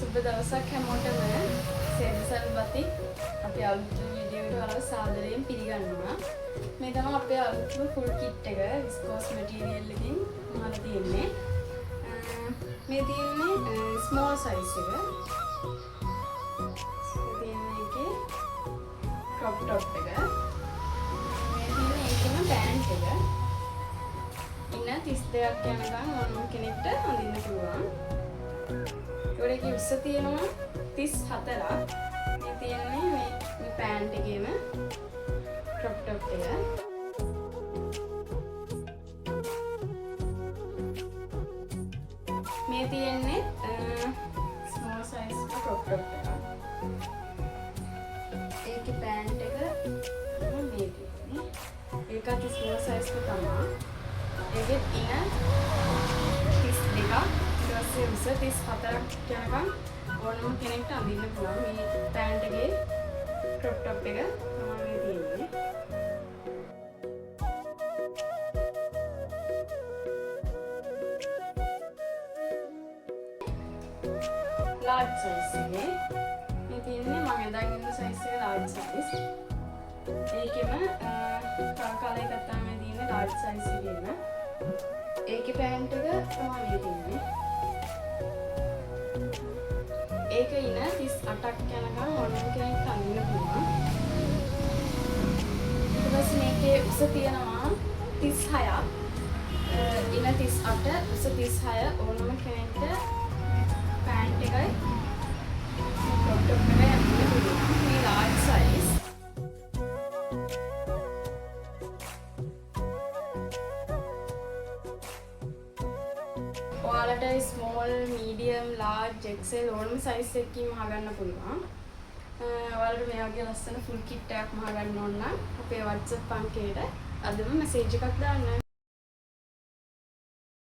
සුබ දවසක් හැමෝටම සෙන්සර් බති අපි අලුත් වීඩියෝ එකට ඔයාලව සාදරයෙන් පිළිගන්නවා. මේ තමයි අපේ අලුත්ම ෆුල් කිට් එක විස්කෝස් මැටීරියල් එකකින් මහලා තියෙන්නේ. මේ තියෙන්නේ ස්මෝල් සයිස් එක. තියෙන්නේ එකේ ක්‍රොප් টොප් එක. මේ තියෙන්නේ ඒකම පෑන්ට් එක. ඉන්න 32ක් යනකම් ඕනම කෙනෙක්ට අඳින්න පුළුවන්. ඒකේ උස්ස තියෙනවා 34ක්. මේ තියෙන්නේ මේ පෑන්ට් එකේම ක්‍රොප් টොප් එක. මේ තියෙන්නේ ස්මෝල් සයිස් ක්‍රොප් টොප් එක. ඒකේ පෑන්ට් එක මේ තියෙන්නේ. ඒකත් ස්මෝල් සයිස් එක තමයි. ඒකෙත් ඉන 32ක්. උස 34ක් යනකම් ඕනම කෙනෙක්ට අඳින්න පුළුවන්. මේ පෑන්ට් එකේ ක්‍රොප් টොප් එක තමයි තියෙන්නේ. large size එකේ මේ තියෙන්නේ මම අඳන් ඉන්න size එක large size. ඒකෙම කලර් එකක් තමයි තියෙන්නේ large size එකේම. ඒකේ පෑන්ට් එක තමයි තියෙන්නේ. ඒක ඉන 38ක් යනකම් ඕනම කෙනෙක් අඳින්න පුළුවන්. ඊට පස්සේ මේකේ උස තියෙනවා 36ක්. ඉන 38 උස 36 ඕනම කෙනෙක්ට පෑන්ට් එකයි ක්‍රොප් টොප් එකයි අඳින්න පුළුවන්. මේ large size. ඔයාලට ස්මෝල්, මීඩියම්, ලාර්ජ්, XL ඕනම සයිස් එකකින් මහගන්න පුළුවන්. ඔයාලට මේ වගේ ලස්සන ෆුල් කිට් එකක් මහගන්න ඕන නම් අපේ WhatsApp අංකයට අදම මැසේජ් එකක් දාන්න.